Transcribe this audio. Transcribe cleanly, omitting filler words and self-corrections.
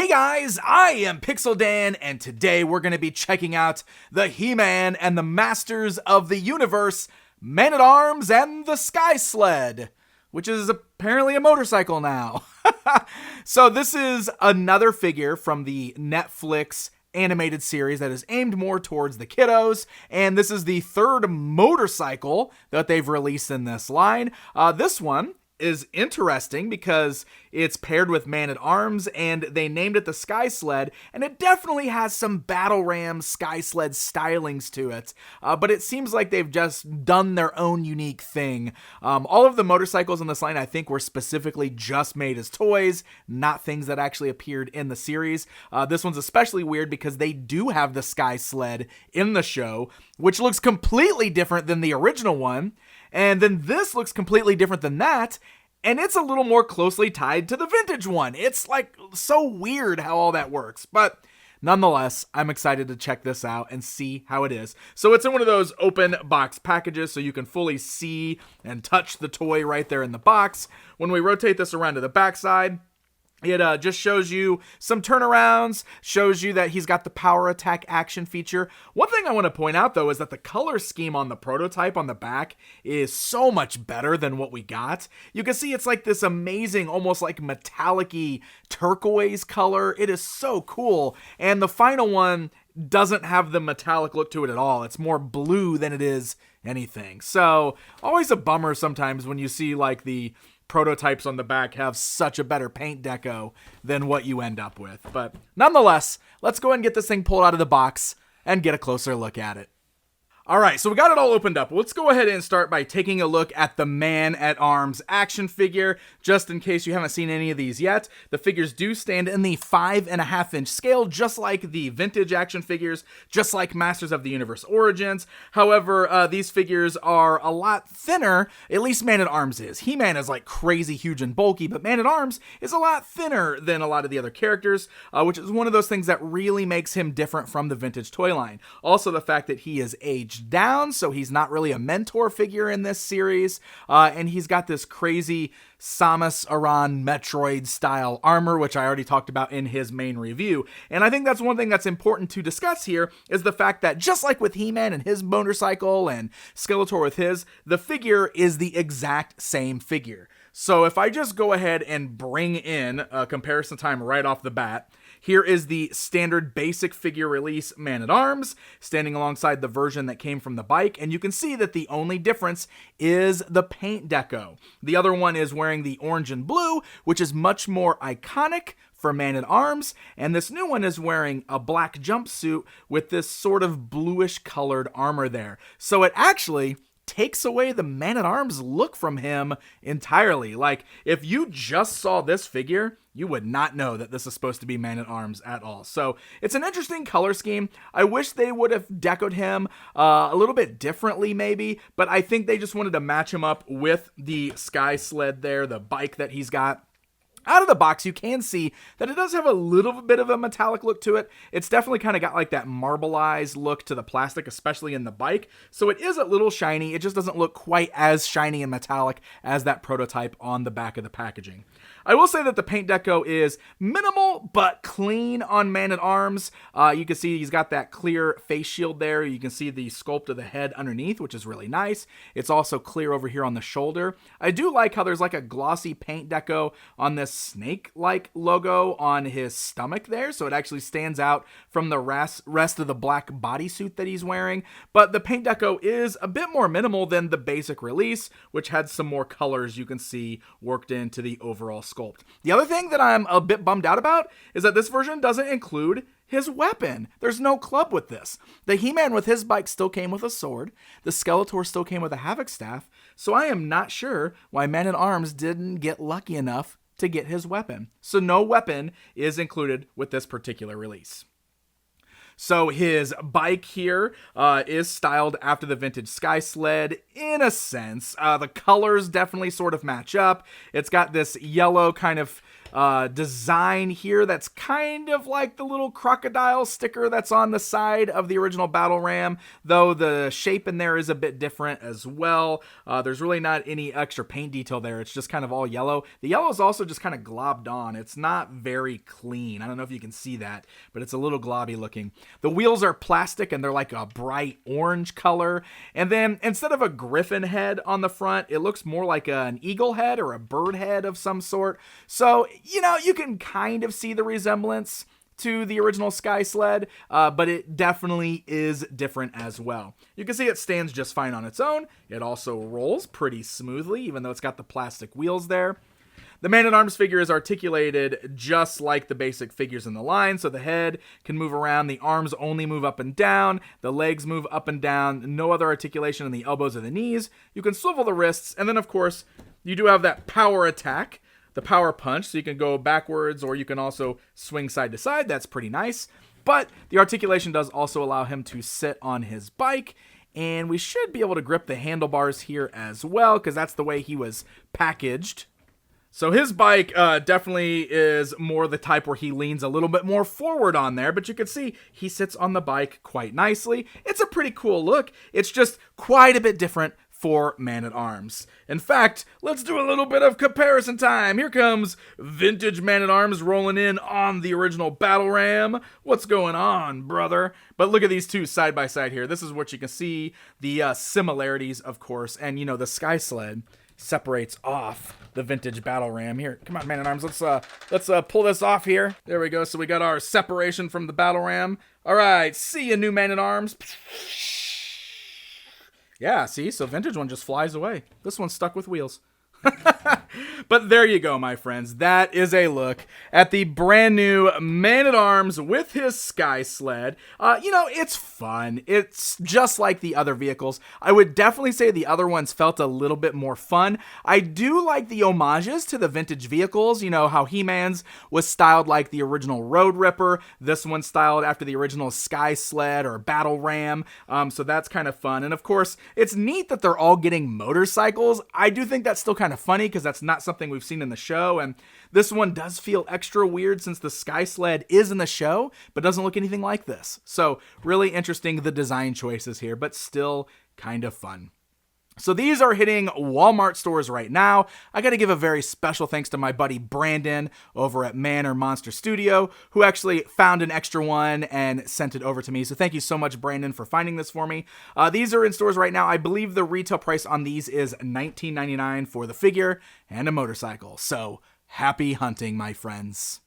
Hey guys, I am Pixel Dan, and today we're going to be checking out the He-Man and the Masters of the Universe, Man-at-Arms and the Sky Sled, which is apparently a motorcycle now. So this is another figure from the Netflix animated series that is aimed more towards the kiddos, and this is the third motorcycle that they've released in this line. This one is interesting because it's paired with Man-at-Arms, and they named it the Sky Sled, and it definitely has some Battle Ram Sky Sled stylings to it, but it seems like they've just done their own unique thing. All of the motorcycles in this line, I think, were specifically just made as toys, not things that actually appeared in the series. This one's especially weird because they do have the Sky Sled in the show, which looks completely different than the original one. And then this looks completely different than that, and it's a little more closely tied to the vintage one. It's like so weird how all that works, but nonetheless, I'm excited to check this out and see how it is. So it's in one of those open box packages, so you can fully see and touch the toy right there in the box. When we rotate this around to the backside, it just shows you some turnarounds, shows you that he's got the power attack action feature. One thing I want to point out, though, is that the color scheme on the prototype on the back is so much better than what we got. You can see it's like this amazing, almost like metallic-y turquoise color. It is so cool. And the final one doesn't have the metallic look to it at all. It's more blue than it is anything. So always a bummer sometimes when you see like the prototypes on the back have such a better paint deco than what you end up with. But nonetheless, let's go ahead and get this thing pulled out of the box and get a closer look at it. All right, so we got it all opened up. Let's go ahead and start by taking a look at the Man-at-Arms action figure. Just in case you haven't seen any of these yet, the figures do stand in the 5.5-inch scale, just like the vintage action figures, just like Masters of the Universe Origins. However, these figures are a lot thinner, at least Man-at-Arms is. He-Man is like crazy huge and bulky, but Man-at-Arms is a lot thinner than a lot of the other characters, which is one of those things that really makes him different from the vintage toy line. Also, the fact that he is aged down, so he's not really a mentor figure in this series, and he's got this crazy Samus Aran Metroid style armor, which I already talked about in his main review. And I think that's one thing that's important to discuss here, is the fact that just like with He-Man and his motorcycle and Skeletor with his, the figure is the exact same figure. So if I just go ahead and bring in a comparison time right off the bat, here is the standard basic figure release Man-at-Arms, standing alongside the version that came from the bike, and you can see that the only difference is the paint deco. The other one is wearing the orange and blue, which is much more iconic for Man-at-Arms, and this new one is wearing a black jumpsuit with this sort of bluish colored armor there. So it actually takes away the Man-at-Arms look from him entirely. Like, if you just saw this figure, you would not know that this is supposed to be Man-at-Arms at all. So it's an interesting color scheme. I wish they would have decoed him a little bit differently maybe, but I think they just wanted to match him up with the Sky Sled there, the bike that he's got. Out of the box, you can see that it does have a little bit of a metallic look to it. It's definitely kind of got like that marbleized look to the plastic, especially in the bike. So it is a little shiny. It just doesn't look quite as shiny and metallic as that prototype on the back of the packaging. I will say that the paint deco is minimal but clean on Man-at-Arms. You can see he's got that clear face shield there. You can see the sculpt of the head underneath, which is really nice. It's also clear over here on the shoulder. I do like how there's like a glossy paint deco on this snake-like logo on his stomach there, so it actually stands out from the rest of the black bodysuit that he's wearing. But the paint deco is a bit more minimal than the basic release, which had some more colors you can see worked into the overall sculpt. The other thing that I'm a bit bummed out about is that this version doesn't include his weapon. There's no club with this. The He-Man with his bike still came with a sword. The Skeletor still came with a Havoc staff. So I am not sure why Man-at-Arms didn't get lucky enough to get his weapon. So no weapon is included with this particular release. So his bike here is styled after the vintage Sky Sled in a sense. The colors definitely sort of match up. It's got this yellow kind of design here that's kind of like the little crocodile sticker that's on the side of the original Battle Ram, though the shape in there is a bit different as well. There's really not any extra paint detail there. It's just kind of all yellow. The yellow is also just kind of globbed on. It's not very clean. I don't know if you can see that, but it's a little globby looking. The wheels are plastic and they're like a bright orange color. And then instead of a griffin head on the front, it looks more like an eagle head or a bird head of some sort. So, you can kind of see the resemblance to the original Sky Sled, but it definitely is different as well. You can see it stands just fine on its own. It also rolls pretty smoothly, even though it's got the plastic wheels there. The Man-at-Arms figure is articulated just like the basic figures in the line, so the head can move around, the arms only move up and down, the legs move up and down, no other articulation in the elbows or the knees. You can swivel the wrists, and then of course, you do have that power attack, the power punch, so you can go backwards or you can also swing side to side. That's pretty nice. But the articulation does also allow him to sit on his bike, and we should be able to grip the handlebars here as well, because that's the way he was packaged. So his bike definitely is more the type where he leans a little bit more forward on there, but you can see he sits on the bike quite nicely. It's a pretty cool look. It's just quite a bit different for Man-at-Arms. In fact, let's do a little bit of comparison time. Here comes vintage Man-at-Arms rolling in on the original Battle Ram. What's going on, brother? But look at these two side by side here. This is what you can see, the similarities, of course, and the Sky Sled separates off the vintage Battle Ram. Here, come on, Man-at-Arms, let's pull this off here. There we go. So we got our separation from the Battle Ram. All right, see you, new Man-at-Arms. Yeah, see? So vintage one just flies away. This one's stuck with wheels. But there you go, my friends. That is a look at the brand new Man-at-Arms with his Sky Sled. It's fun. It's just like the other vehicles. I would definitely say the other ones felt a little bit more fun. I do like the homages to the vintage vehicles. How He-Man's was styled like the original Road Ripper. This one's styled after the original Sky Sled or Battle Ram. So that's kind of fun. And of course, it's neat that they're all getting motorcycles. I do think that's still kind of funny because that's not something we've seen in the show, and this one does feel extra weird since the Sky Sled is in the show but doesn't look anything like this. So really interesting, the design choices here, but still kind of fun. So these are hitting Walmart stores right now. I got to give a very special thanks to my buddy Brandon over at Man or Monster Studio, who actually found an extra one and sent it over to me. So thank you so much, Brandon, for finding this for me. These are in stores right now. I believe the retail price on these is $19.99 for the figure and a motorcycle. So happy hunting, my friends.